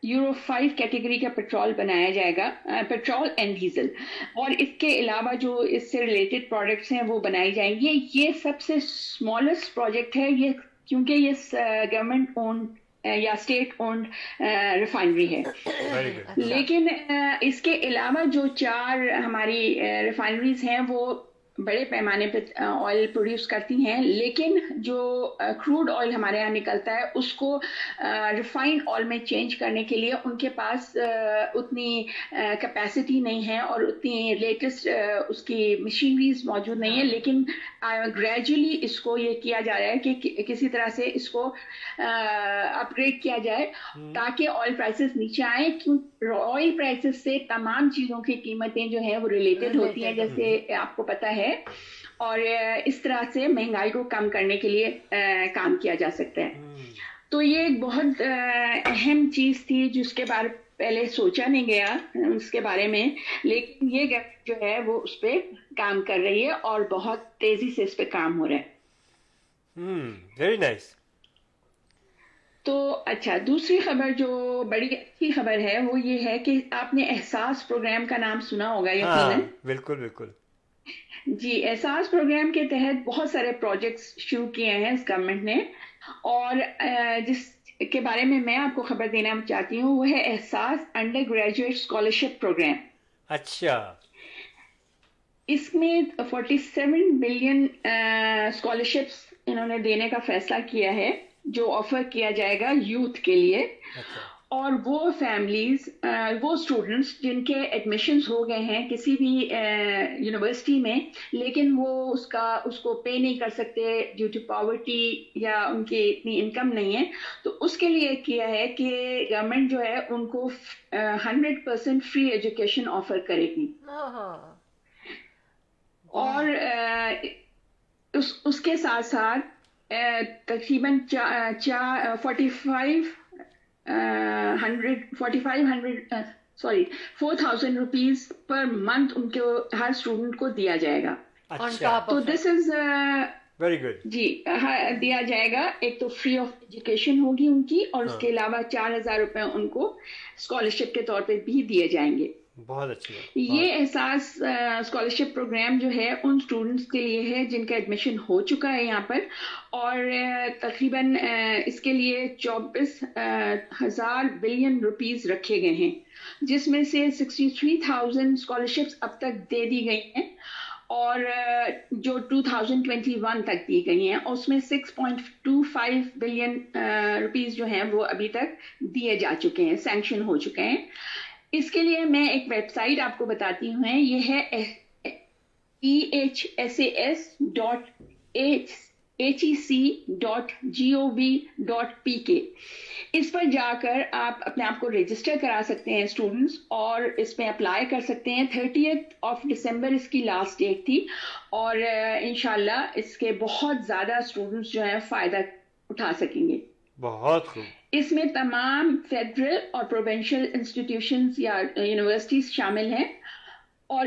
یورو 5 کیٹیگری کا پیٹرول بنایا جائے گا, پیٹرول اینڈ ڈیزل, اور اس کے علاوہ جو اس سے ریلیٹڈ پروڈکٹس ہیں وہ بنائی جائیں گے. یہ سب سے اسمالسٹ پروجیکٹ ہے یہ, کیونکہ یہ گورنمنٹ اونڈ یا اسٹیٹ اونڈ ریفائنری ہے. لیکن اس کے علاوہ جو 4 ہماری ریفائنریز ہیں وہ بڑے پیمانے پہ آئل پروڈیوس کرتی ہیں, لیکن جو کروڈ آئل ہمارے یہاں نکلتا ہے اس کو ریفائنڈ آئل میں چینج کرنے کے لیے ان کے پاس اتنی کیپیسٹی نہیں ہے اور اتنی لیٹسٹ اس کی مشینریز موجود نہیں ہے. لیکن گریجولی اس کو یہ کیا جا رہا ہے کہ کسی طرح سے اس کو اپ گریڈ کیا جائے تاکہ آئل پرائسز نیچے آئیں. کیوں آئل پرائسز سے تمام چیزوں کی قیمتیں جو ہیں وہ ریلیٹڈ ہوتی ہیں, جیسے آپ کو پتہ ہے, اور اس طرح سے مہنگائی کو کم کرنے کے لیے کام کیا جا سکتا ہے. تو یہ ایک بہت اہم چیز تھی جس کے بارے پہلے سوچا نہیں گیا اس کے بارے میں, لیکن یہ گورنمنٹ جو ہے وہ اس پہ کام کر رہی ہے اور بہت تیزی سے اس پہ کام ہو رہا ہے. Very nice. تو اچھا, دوسری خبر جو بڑی اچھی خبر ہے وہ یہ ہے کہ آپ نے احساس پروگرام کا نام سنا ہوگا یقیناً. بالکل بالکل جی, احساس پروگرام کے تحت بہت سارے پروجیکٹس شروع کیے ہیں اس گورنمنٹ نے, اور جس کے بارے میں میں آپ کو خبر دینا چاہتی ہوں وہ ہے احساس انڈر گریجویٹ اسکالرشپ پروگرام. اچھا, اس میں 47 بلین اسکالرشپس انہوں نے دینے کا فیصلہ کیا ہے جو آفر کیا جائے گا یوتھ کے لیے. اور وہ فیملیز, وہ اسٹوڈنٹس جن کے ایڈمیشنز ہو گئے ہیں کسی بھی یونیورسٹی میں, لیکن وہ اس کو پے نہیں کر سکتے ڈیو ٹو پاورٹی یا ان کی اتنی انکم نہیں ہے, تو اس کے لیے کیا ہے کہ گورنمنٹ جو ہے ان کو 100% فری ایجوکیشن آفر کرے گی. اور اس کے ساتھ ساتھ تقریباً 4,000 روپیز پر منتھ ان کو ہر اسٹوڈنٹ کو دیا جائے گا. تو دس از ویری گڈ. جی, دیا جائے گا. ایک تو فری آف ایجوکیشن ہوگی ان کی, اور اس کے علاوہ 4,000 روپے ان کو اسکالرشپ کے طور پہ بھی دیے جائیں گے. بہت اچھی. یہ احساس اسکالرشپ پروگرام جو ہے ان اسٹوڈنٹس کے لیے ہے جن کا ایڈمیشن ہو چکا ہے یہاں پر, اور تقریباً اس کے لیے 24,000 بلین روپیز رکھے گئے ہیں, جس میں سے 63,000 اسکالرشپس اب تک دے دی گئی ہیں, اور جو 2021 تک دی گئی ہیں, اور اس میں 6.25 بلین روپیز جو ہیں وہ ابھی تک دیے جا چکے ہیں, سینکشن ہو چکے ہیں. اس کے لیے میں ایک ویب سائٹ آپ کو بتاتی ہوں, یہ ہے ehsas.hec.gov.pk. اس پر جا کر آپ اپنے آپ کو رجسٹر کرا سکتے ہیں اسٹوڈنٹس, اور اس میں اپلائی کر سکتے ہیں. 30 دسمبر اس کی لاسٹ ڈیٹ تھی, اور انشاءاللہ اس کے بہت زیادہ اسٹوڈنٹس جو ہیں فائدہ اٹھا سکیں گے. بہت خوب. اس میں تمام فیڈرل اور پروونشل انسٹیٹیوشنز یا یونیورسٹیز شامل ہیں, اور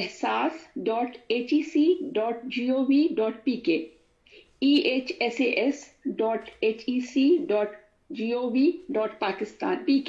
ehsas.hec.gov.pk, ehsas.hec.gov.pakistan, PK,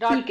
PK।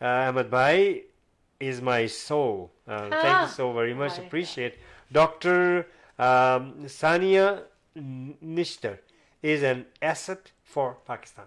Ahmed Bhai is my soul. Thank you so very much. Appreciate. Dr. Sania Nishtar is an asset for Pakistan.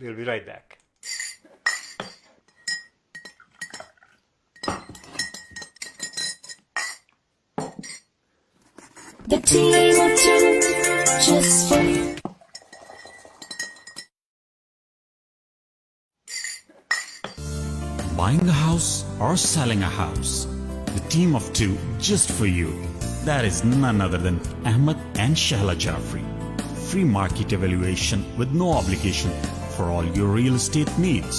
we'll be right back. The team of two, just for you. Buying a house or selling a house? The team of two just for you. That is none other than Ahmed and Shahla Jafri. Free market evaluation with no obligation for all your real estate needs.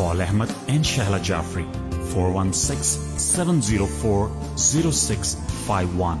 Call Ahmed and Shahla Jafri 416-704-0651.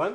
1,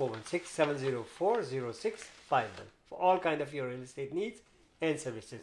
416-704-0651 for all kind of your real estate needs and services.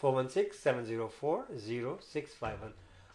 416-704-0651.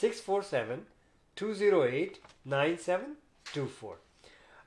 647-208-9724.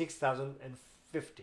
6,050.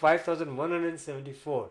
5,174.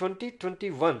2021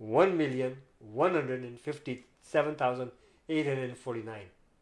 1,157,849,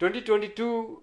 2022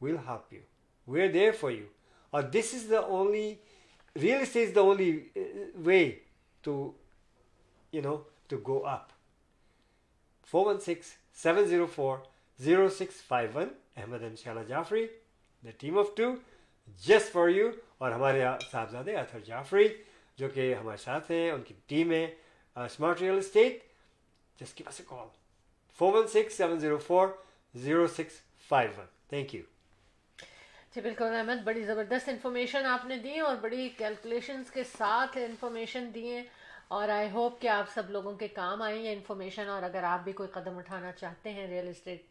we'll help you. We're there for you. Or this is the only, real estate is the only way to, to go up. 416-704-0651. Ahmed and Shaila Jaffrey, the team of two, just for you. اور ہمارے صاحبزادے اطہر جعفری جو کہ ہمارے ساتھ ہیں, ان کی team ہے smart real estate. Just give us a call 416-704-0651. Thank you. جی بالکل احمد, بڑی زبردست انفارمیشن آپ نے دی اور بڑی کیلکولیشنز کے ساتھ انفارمیشن دی ہیں, اور آئی ہوپ کہ آپ سب لوگوں کے کام آئیں یہ انفارمیشن. اور اگر آپ بھی کوئی قدم اٹھانا چاہتے ہیں ریئل اسٹیٹ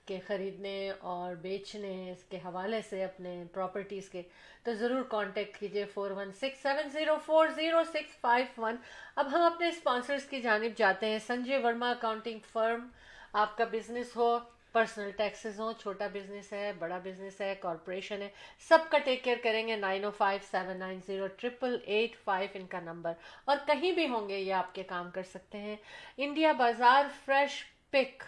کے خریدنے اور بیچنے اس کے حوالے سے اپنے پراپرٹیز کے, تو ضرور کانٹیکٹ کیجیے 416-704-0651. اب ہم اپنے اسپانسرز کی جانب جاتے ہیں. سنجے ورما اکاؤنٹنگ فرم, آپ کا بزنس ہو, پرسنل ٹیکسز ہوں, چھوٹا بزنس ہے, بڑا بزنس ہے, کارپوریشن ہے, سب کا ٹیک کیئر کریں گے. 905-790-8885 ان کا نمبر, اور کہیں بھی ہوں گے یہ آپ کے کام کر سکتے ہیں. انڈیا بازار fresh pick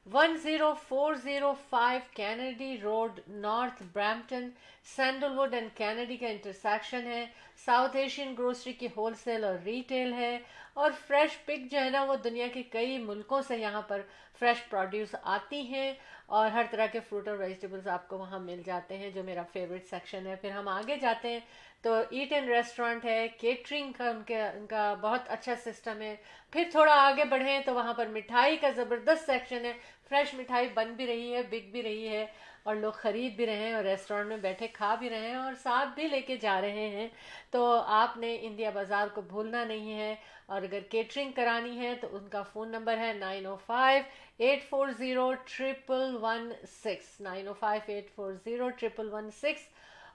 10405 Kennedy road, north Brampton, sandal would and Kennedy کا انٹرسیکشن ہے. ساؤتھ ایشین گروسری کی ہول سیل اور ریٹیل ہے. اور فریش پک جو ہے نا وہ دنیا کے کئی ملکوں سے یہاں پر فریش پروڈیوس آتی ہیں, اور ہر طرح کے فروٹ اور ویجیٹیبلز آپ کو وہاں مل جاتے ہیں, جو میرا فیوریٹ سیکشن ہے. پھر ہم آگے جاتے ہیں تو ایٹ اینڈ ریسٹورینٹ ہے, کیٹرنگ کا ان کا بہت اچھا سسٹم ہے. پھر تھوڑا آگے بڑھیں تو وہاں پر مٹھائی کا زبردست سیکشن ہے. فریش مٹھائی بن بھی رہی ہے, بک بھی رہی ہے, اور لوگ خرید بھی رہے ہیں, اور ریسٹورینٹ میں بیٹھے کھا بھی رہے ہیں, اور ساتھ بھی لے کے جا رہے ہیں. تو آپ نے انڈیا بازار کو بھولنا نہیں ہے. اور اگر کیٹرنگ کرانی ہے تو ان کا فون نمبر ہے 905-840-1116 905-840-1116.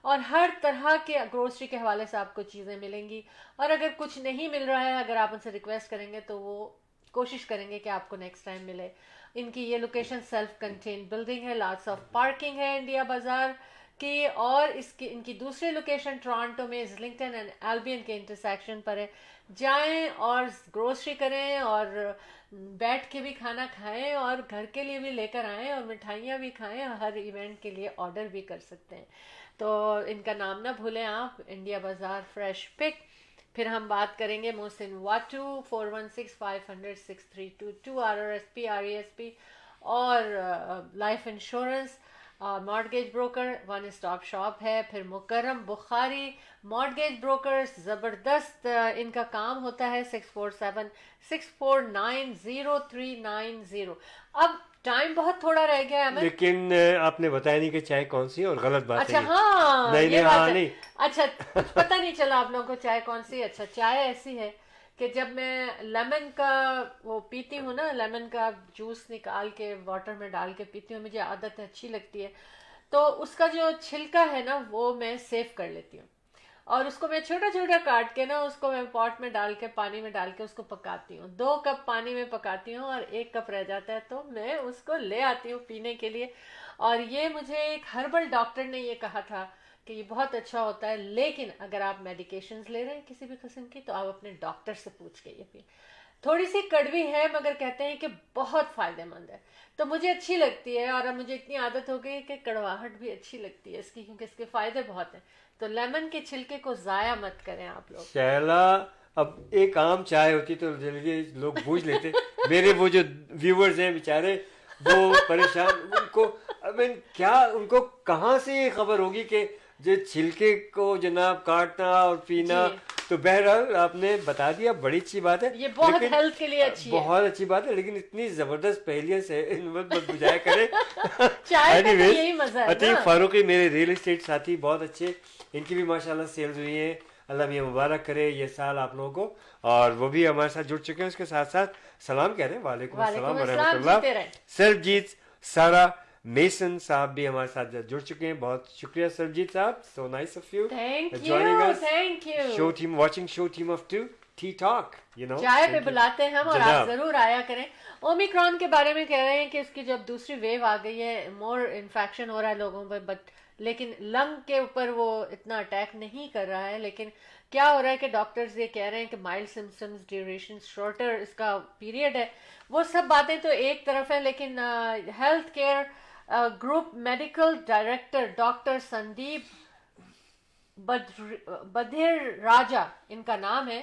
اور ہر طرح کے گروسری کے حوالے سے آپ کو چیزیں ملیں گی. اور اگر کچھ نہیں مل رہا ہے, اگر آپ ان سے ریکویسٹ کریں گے تو وہ کوشش کریں گے کہ آپ کو نیکسٹ ٹائم ملے. ان کی یہ لوکیشن سیلف کنٹینڈ بلڈنگ ہے, لاٹس آف پارکنگ ہے انڈیا بازار کی. اور ان کی دوسری لوکیشن ٹورانٹو میں ایزلنگٹن اینڈ البین کے انٹرسیکشن پر ہے. جائیں اور گروسری کریں, اور بیٹھ کے بھی کھانا کھائیں, اور گھر کے لیے بھی لے کر آئیں, اور مٹھائیاں بھی کھائیں, اور ہر ایونٹ کے لیے آرڈر بھی کر سکتے ہیں. تو ان کا نام نہ بھولیں آپ, انڈیا بازار فریش پک. پھر ہم بات کریں گے محسن واٹو 416-500-6322 RRSP اور life insurance, mortgage broker, one stop shop ہے. پھر مکرم بخاری مارٹگیج بروکرز, زبردست ان کا کام ہوتا ہے. 647-649-0390. اب ٹائم بہت تھوڑا رہ گیا ہے, لیکن آپ نے بتایا نہیں کہ چائے کون سی, اور غلط بات اچھا ہے. ہاں نہیں. اچھا پتہ نہیں چلا آپ لوگوں کو چائے کون سی. اچھا چائے ایسی ہے کہ جب میں لیمن کا وہ پیتی ہوں نا, لیمن کا جوس نکال کے واٹر میں ڈال کے پیتی ہوں, مجھے عادت اچھی لگتی ہے. تو اس کا جو چھلکا ہے نا وہ میں سیو کر لیتی ہوں, اور اس کو میں چھوٹا چھوٹا کاٹ کے نا اس کو میں پاٹ میں ڈال کے پانی میں ڈال کے اس کو پکاتی ہوں. 2 کپ پانی میں پکاتی ہوں, اور 1 کپ رہ جاتا ہے تو میں اس کو لے آتی ہوں پینے کے لیے. اور یہ مجھے ایک ہربل ڈاکٹر نے یہ کہا تھا کہ یہ بہت اچھا ہوتا ہے, لیکن اگر آپ میڈیکیشنز لے رہے ہیں کسی بھی قسم کی تو آپ اپنے ڈاکٹر سے پوچھ کے یہ پئیں. تھوڑی سی کڑوی ہے مگر کہتے ہیں کہ بہت فائدہ مند ہے, تو مجھے اچھی لگتی ہے. اور اب مجھے اتنی عادت ہو گئی کہ کڑواہٹ بھی اچھی لگتی ہے اس کی, کیونکہ اس کے فائدے بہت ہیں. تو لیمن کے چھلکے کو ضائع مت کریں آپ لوگ. شیلا, اب ایک عام چائے ہوتی تو جلدی لوگ بوجھ لیتے. میرے وہ جو ویورز ہیں بیچارے وہ پریشان, ان کو کیا, ان کو کہاں سے یہ خبر ہوگی کہ جو چھلکے کو جناب کاٹنا اور پینا. تو بہرحال آپ نے بتا دیا, بڑی اچھی بات ہے, یہ بہت ہیلتھ کے لیے اچھی ہے, بہت اچھی بات ہے. لیکن اتنی زبردست پہلیاں سے مت بجایا کرے. چائے کا یہی مزہ ہے. عتیق فاروقی میرے ریئل اسٹیٹ ساتھی بہت اچھے, ان کی بھی ماشاءاللہ سیلز ہوئی ہیں. اللہ میاں مبارک کرے یہ سال آپ لوگوں کو, اور وہ بھی ہمارے ساتھ جڑ چکے ہیں. اس کے ساتھ ساتھ سلام کہہ رہے ہیں. وعلیکم السلام ورحمۃ اللہ. سربجیت سارا میسن صاحب بھی ہمارے ساتھ جڑ چکے ہیں. بہت شکریہ سربجیت صاحب, so nice of you joining us. Show team watching show team of 2 tea talk, you know چائے پہ بلاتے ہیں ہم, اور آپ ضرور آیا کریں. اومیکرون کے بارے میں کہہ رہے ہیں کہ اس کی جب دوسری ویو آ گئی ہے, مور انفیکشن ہو رہا ہے لوگوں پہ, بٹ لیکن لنگ کے اوپر وہ اتنا اٹیک نہیں کر رہا ہے. لیکن کیا ہو رہا ہے کہ ڈاکٹرز یہ کہہ رہے ہیں کہ مائلڈ سمپٹمز, ڈیوریشن شارٹر اس کا پیریڈ ہے. وہ سب باتیں تو ایک طرف ہیں, لیکن health care group medical director doctor Sandeep Budhir Raja ان کا نام ہے,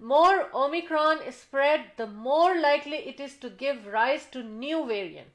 more Omicron is spread, the more likely it is to give rise to new variant.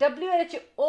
WHO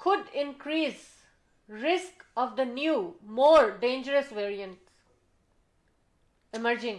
could increase risk of the new more dangerous variants emerging.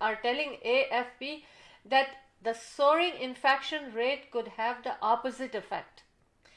are telling AFP that the soaring infection rate could have the opposite effect.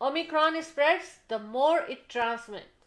Omicron spreads, the more it transmits.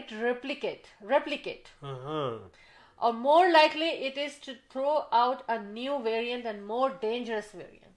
it replicate. Or more likely it is to throw out a new variant and more dangerous variant.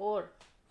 4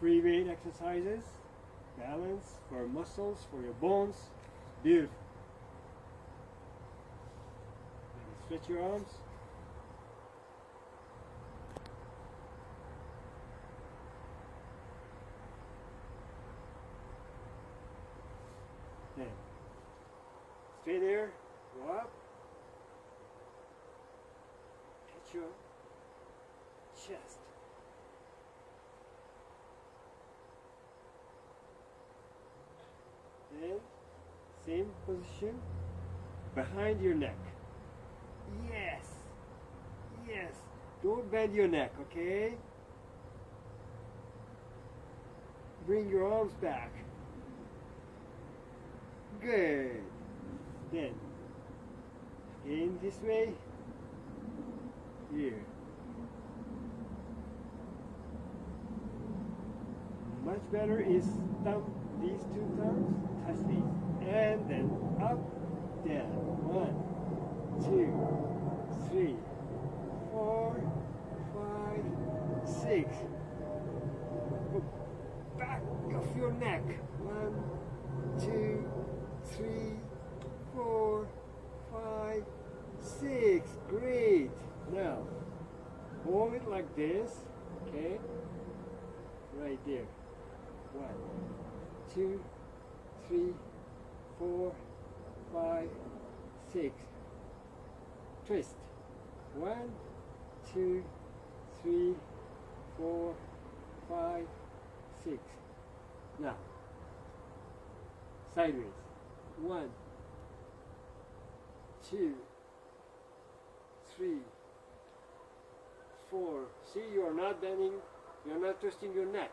Free weight exercises, balance for muscles, for your bones. Beautiful. Stretch your arms. Then stay there. Go up. Touch your chest. Then, same position behind your neck. Yes. Yes. Don't bend your neck, okay? Bring your arms back. Good. Then, in this way. Here. Much better is these two thumbs touch these, and then up, down. 1, 2, 3, 4, 5, 6. Go back off your neck. 1, 2, 3, 4, 5, 6. Great. Now, hold it like this. Okay. Right there. 1, 2, 3, 4, 5, 6. Twist. 1, 2, 3, 4, 5, 6. Now, sideways. 1, 2, 3, 4. See, you are not bending, you are not twisting your neck.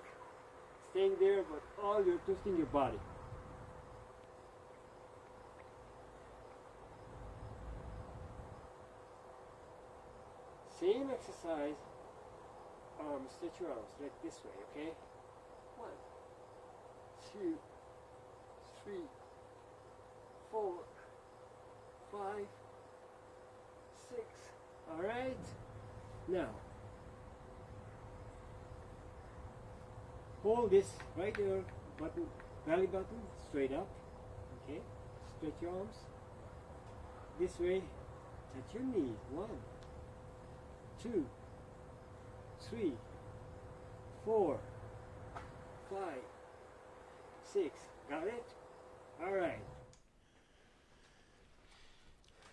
Staying there, but all you're twisting your body. Same exercise. Stretch your arms like this way, okay? 1, 2, 3, 4, 5, 6. All right. Now, hold this right here, button, belly button straight up. Okay. Stretch your arms this way. Touch your knees. 1, 2, 3, 4, 5, 6. Got it? All right.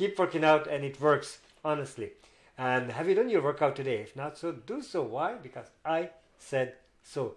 Keep working out and it works, honestly. And have you done your workout today? If not, so do so. Why? Because I said so.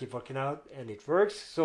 keep working out and it works. So,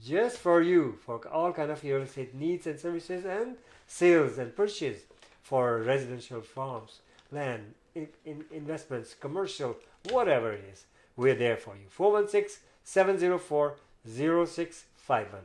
just for you, for all kind of real estate needs and services and sales and purchase for residential farms, land, investments, commercial, whatever it is, we're there for you. 416-704-0651.